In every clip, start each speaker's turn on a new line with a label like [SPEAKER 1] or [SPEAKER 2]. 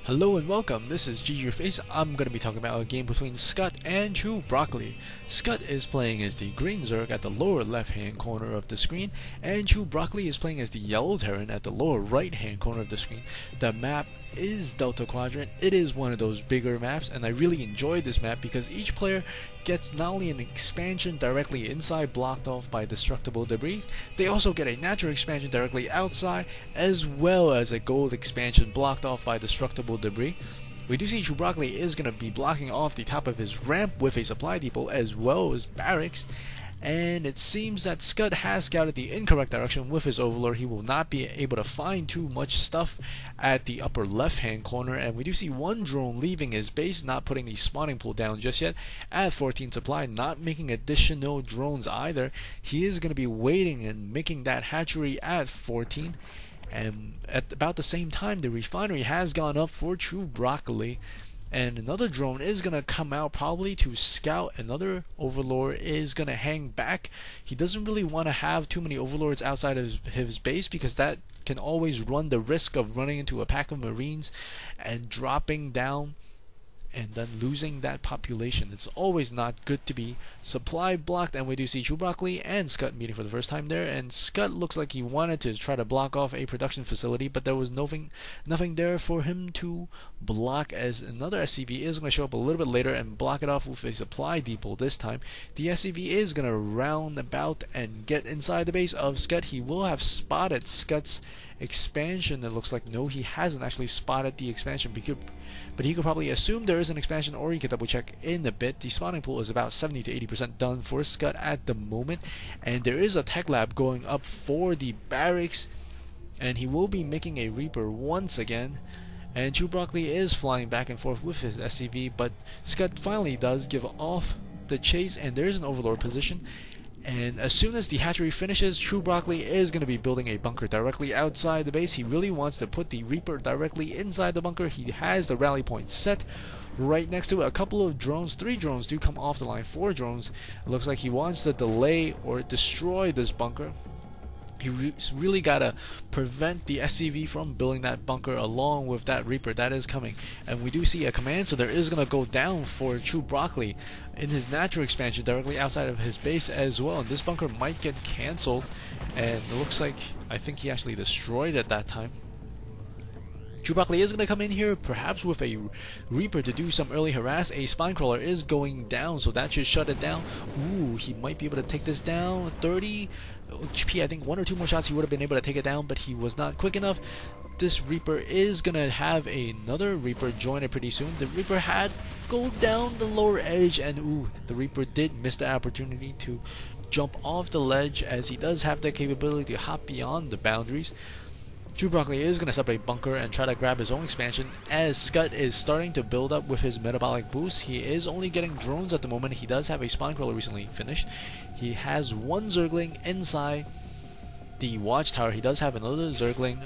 [SPEAKER 1] Hello and welcome, this is GGYourFace. I'm going to be talking about a game between Skutt and ChewBroCColi. Skutt is playing as the green Zerg at the lower left hand corner of the screen, and ChewBroCColi is playing as the yellow Terran at the lower right hand corner of the screen. The map is Delta Quadrant. It is one of those bigger maps, and I really enjoyed this map because each player gets not only an expansion directly inside blocked off by destructible debris, they also get a natural expansion directly outside, as well as a gold expansion blocked off by destructible debris. We do see ChewBroCColi is going to be blocking off the top of his ramp with a supply depot as well as barracks, and it seems that Skutt has scouted the incorrect direction with his overlord. He will not be able to find too much stuff at the upper left hand corner, and we do see one drone leaving his base, not putting the spawning pool down just yet at 14 supply, not making additional drones either. He is going to be waiting and making that hatchery at 14. And at about the same time, the refinery has gone up for ChewBroCColi, and another drone is going to come out probably to scout. Another overlord is going to hang back. He doesn't really want to have too many overlords outside of his base because that can always run the risk of running into a pack of marines and dropping down and then losing that population. It's always not good to be supply blocked, and we do see ChewBroCColi and Skutt meeting for the first time there, and Skutt looks like he wanted to try to block off a production facility, but there was nothing there for him to block, as another SCV is going to show up a little bit later and block it off with a supply depot this time. The SCV is going to round about and get inside the base of Skutt. He will have spotted Skutt's expansion. It looks like no, he hasn't actually spotted the expansion, but he could probably assume there is an expansion, or he could double check in a bit. The spawning pool is about 70 to 80% done for Skutt at the moment, and there is a tech lab going up for the barracks, and he will be making a Reaper once again. And ChewBroCColi is flying back and forth with his SCV, but Skutt finally does give off the chase, and there is an overlord position. And as soon as the hatchery finishes, ChewBroCColi is going to be building a bunker directly outside the base. He really wants to put the Reaper directly inside the bunker. He has the rally point set right next to it. A couple of drones, 3 drones do come off the line, 4 drones. It looks like he wants to delay or destroy this bunker. He really got to prevent the SCV from building that bunker along with that Reaper that is coming. And we do see a command, so there is going to go down for ChewBroCColi in his natural expansion directly outside of his base as well. And this bunker might get cancelled, and it looks like I think he actually destroyed it that time. ChewBroCColi is going to come in here, perhaps with a Reaper to do some early harass. A Spinecrawler is going down, so that should shut it down. Ooh, he might be able to take this down. 30 HP, I think 1 or 2 more shots he would have been able to take it down, but he was not quick enough. This Reaper is going to have another Reaper join it pretty soon. The Reaper had go down the lower edge, and ooh, the Reaper did miss the opportunity to jump off the ledge, as he does have the capability to hop beyond the boundaries. ChewBroCColi is going to set up a bunker and try to grab his own expansion, as Skutt is starting to build up with his metabolic boost. He is only getting drones at the moment. He does have a Spinecrawler recently finished. He has 1 Zergling inside the watchtower. He does have another Zergling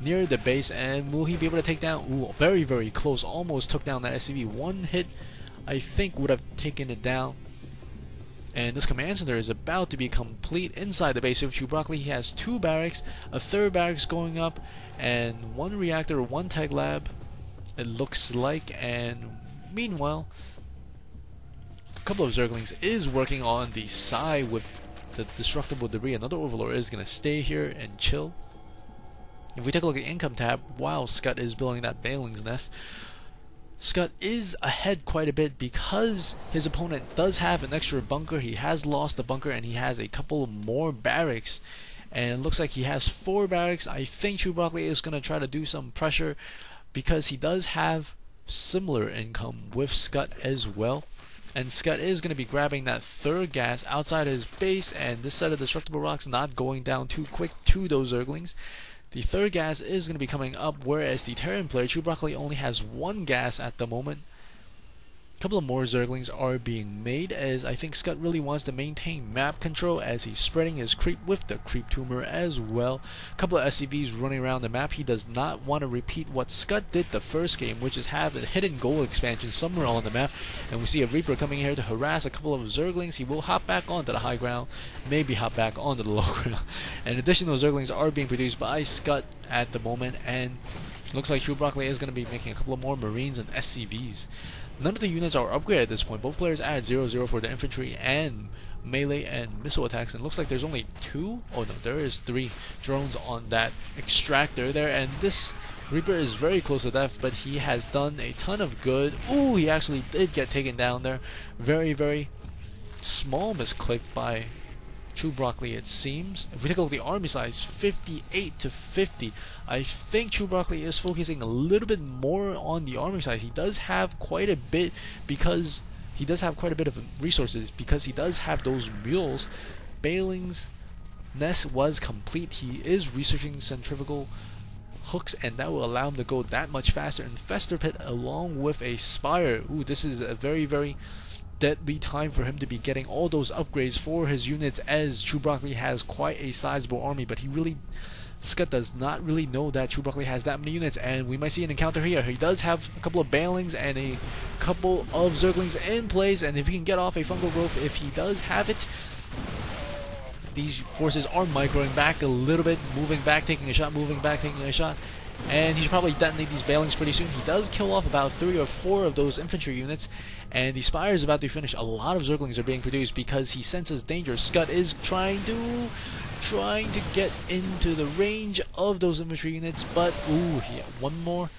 [SPEAKER 1] near the base, and will he be able to take down? Ooh, very, very close. Almost took down that SCV. 1 hit, I think, would have taken it down. And this command center is about to be complete inside the base of ChewBroCColi. He has 2 barracks, a 3rd barracks going up, and 1 reactor, 1 tech lab, it looks like. And meanwhile, a couple of Zerglings is working on the side with the destructible debris. Another overlord is going to stay here and chill. If we take a look at the income tab, while Skutt is building that Bailing's Nest, Skutt is ahead quite a bit because his opponent does have an extra bunker. He has lost the bunker, and he has a couple more barracks, and it looks like he has 4 barracks. I think ChewBroCColi is going to try to do some pressure because he does have similar income with Skutt as well. And Skutt is going to be grabbing that 3rd gas outside his base, and this set of destructible rocks not going down too quick to those Zerglings. The 3rd gas is going to be coming up, whereas the Terran player, ChewBroCColi, only has 1 gas at the moment. A couple of more Zerglings are being made, as I think Skutt really wants to maintain map control as he's spreading his creep with the creep tumor as well. A couple of SCVs running around the map. He does not want to repeat what Skutt did the first game, which is have a hidden goal expansion somewhere on the map. And we see a Reaper coming here to harass a couple of Zerglings. He will hop back onto the high ground, maybe hop back onto the low ground. And additional Zerglings are being produced by Skutt at the moment, and Looks like ChewBroCColi is going to be making a couple of more Marines and SCVs. None of the units are upgraded at this point. Both players add 0-0 for the infantry and melee and missile attacks, and it looks like there's only 2. Oh no, there is 3 drones on that extractor there, and this Reaper is very close to death, but he has done a ton of good. Ooh, he actually did get taken down there. Very, very small misclick by ChewBroCColi, it seems. If we take a look at the army size, 58 to 50. I think ChewBroCColi is focusing a little bit more on the army size. He does have quite a bit because he does have quite a bit of resources because he does have those mules. Bailing's nest was complete. He is researching centrifugal hooks, and that will allow him to go that much faster. Infestor Pit along with a Spire. Ooh, this is a very, very deadly time for him to be getting all those upgrades for his units, as ChewBroCColi has quite a sizable army, but Skutt does not really know that ChewBroCColi has that many units, and we might see an encounter here. He does have a couple of Bailings and a couple of Zerglings in place, and if he can get off a Fungal Growth, if he does have it, these forces are microing back a little bit, moving back, taking a shot, moving back, taking a shot. And he should probably detonate these Bailings pretty soon. He does kill off about 3 or 4 of those infantry units, and the Spire is about to finish. A lot of Zerglings are being produced because he senses danger. Skutt is trying to get into the range of those infantry units, but ooh, yeah, one more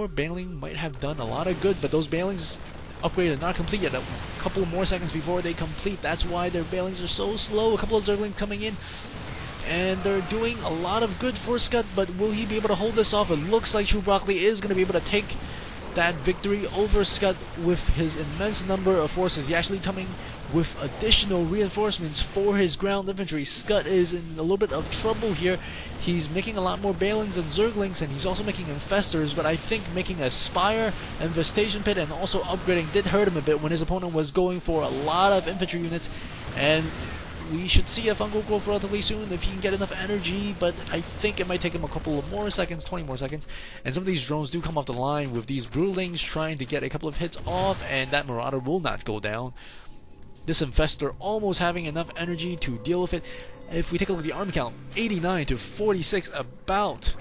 [SPEAKER 1] Bailing might have done a lot of good, but those Bailings upgrade are not complete yet. A couple more seconds before they complete. That's why their Bailings are so slow. A couple of Zerglings coming in, and they're doing a lot of good for Skutt, but will he be able to hold this off? It looks like ChewBroCColi is going to be able to take that victory over Skutt with his immense number of forces. He's actually coming with additional reinforcements for his ground infantry. Skutt is in a little bit of trouble here. He's making a lot more Bailings and Zerglings, and he's also making Infestors, but I think making a Spire, Infestation Pit, and also upgrading did hurt him a bit when his opponent was going for a lot of infantry units, and we should see a Fungal Growth relatively soon if he can get enough energy, but I think it might take him a couple of more seconds, 20 more seconds. And some of these drones do come off the line with these Broodlings trying to get a couple of hits off, and that Marauder will not go down. This Infestor almost having enough energy to deal with it. If we take a look at the army count, 89 to 46, about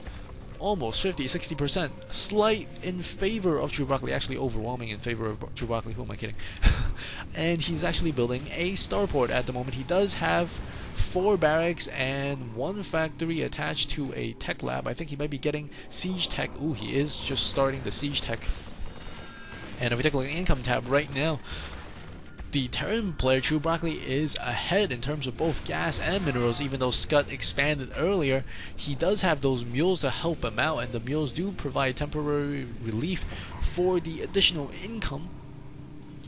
[SPEAKER 1] almost 50-60%, slight in favor of ChewBroCColi, actually overwhelming in favor of ChewBroCColi. Who am I kidding? And he's actually building a starport at the moment. He does have 4 barracks and 1 factory attached to a tech lab. I think he might be getting siege tech. Ooh, he is just starting the siege tech. And if we take a look at the income tab right now, the Terran player ChewBroCColi is ahead in terms of both gas and minerals. Even though Skutt expanded earlier, he does have those mules to help him out, and the mules do provide temporary relief for the additional income.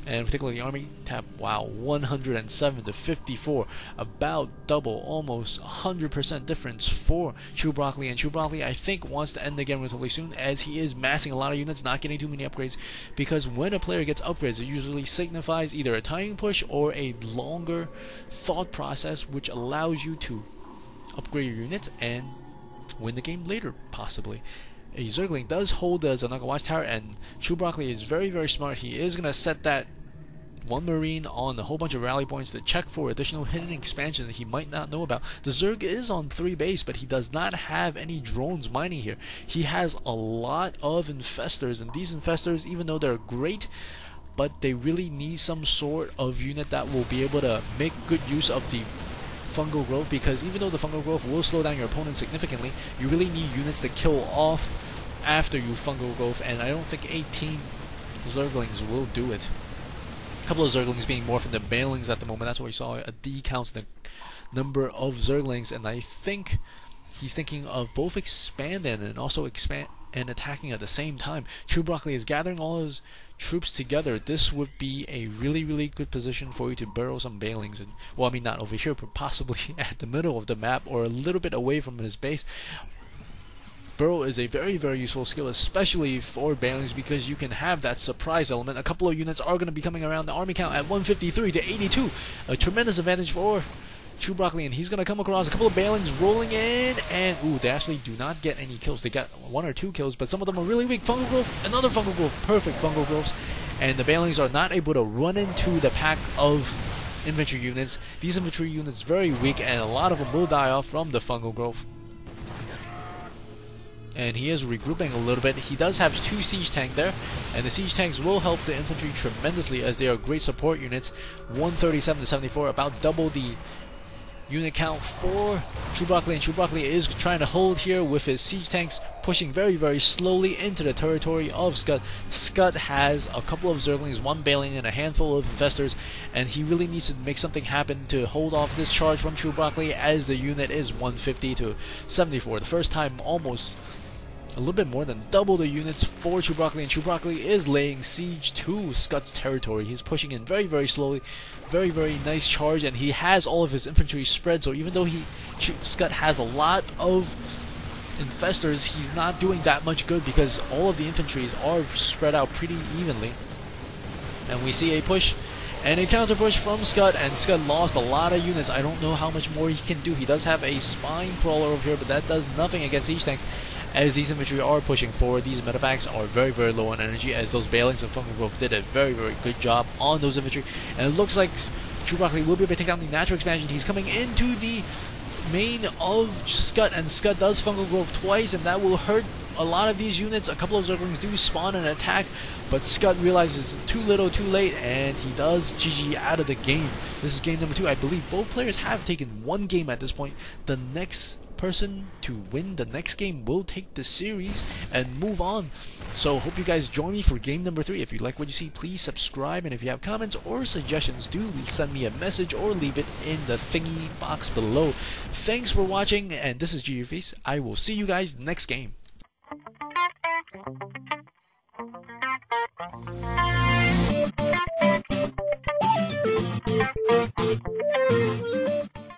[SPEAKER 1] And particularly the army tab, wow, 107 to 54, about double, almost 100% difference for ChewBroCColi. And ChewBroCColi, I think, wants to end the game relatively soon, as he is massing a lot of units, not getting too many upgrades, because when a player gets upgrades, it usually signifies either a timing push or a longer thought process, which allows you to upgrade your units and win the game later, possibly. A Zergling does hold the Zanaga Watchtower, and ChewBroCColi is very, very smart. He is going to set that 1 Marine on a whole bunch of rally points to check for additional hidden expansions that he might not know about. The Zerg is on 3 base, but he does not have any drones mining here. He has a lot of Infestors, and these Infestors, even though they're great, but they really need some sort of unit that will be able to make good use of the Fungal Growth, because even though the Fungal Growth will slow down your opponent significantly, you really need units to kill off after you Fungal Growth, and I don't think 18 Zerglings will do it. A couple of Zerglings being morphed into Bailings at the moment. That's why we saw a decount in the number of Zerglings, and I think he's thinking of both expanding and also attacking at the same time. ChewBroCColi is gathering all his troops together. This would be a really, really good position for you to burrow some Bailings. And, well, I mean, not over here, but possibly at the middle of the map or a little bit away from his base. Burrow is a very, very useful skill, especially for Bailings, because you can have that surprise element. A couple of units are going to be coming around. The army count at 153 to 82. A tremendous advantage for ChewBroCColi, and he's going to come across a couple of Bailings rolling in, and ooh, they actually do not get any kills. They got 1 or 2 kills, but some of them are really weak. Fungal Growth, another Fungal Growth, perfect Fungal Growths, and the Bailings are not able to run into the pack of infantry units. These infantry units very weak, and a lot of them will die off from the Fungal Growth. and he is regrouping a little bit. He does have 2 siege tank there, and the siege tanks will help the infantry tremendously as they are great support units. 137 to 74, about double the unit count for ChewBroCColi, and ChewBroCColi is trying to hold here with his siege tanks pushing very, very slowly into the territory of Skutt. Skutt has a couple of Zerglings, 1 Baneling, and a handful of Infestors, and he really needs to make something happen to hold off this charge from ChewBroCColi, as the unit is 150 to 74. The first time almost a little bit more than double the units for ChewBroCColi, and ChewBroCColi is laying siege to Skutt's territory. He's pushing in very, very slowly. Very, very nice charge, and he has all of his infantry spread, so even though Skutt has a lot of Infestors, he's not doing that much good because all of the infantries are spread out pretty evenly. And we see a push and a counter push from Skutt, and Skutt lost a lot of units. I don't know how much more he can do. He does have a spine crawler over here, but that does nothing against siege tanks, as these infantry are pushing forward. These medevacs are very, very low on energy, as those Balings and Fungal Growth did a very, very good job on those infantry. And it looks like ChewBroCColi will be able to take down the natural expansion. He's coming into the main of Skutt, and Skutt does Fungal Growth twice, and that will hurt a lot of these units. A couple of Zerglings do spawn and attack, but Skutt realizes too little too late, and he does GG out of the game. This is game number 2. I believe both players have taken 1 game at this point. The next person to win the next game will take the series and move on. So hope you guys join me for game number 3. If you like what you see, please subscribe, and if you have comments or suggestions, do send me a message or leave it in the thingy box below. Thanks for watching, and this is GeoFace. I will see you guys next game.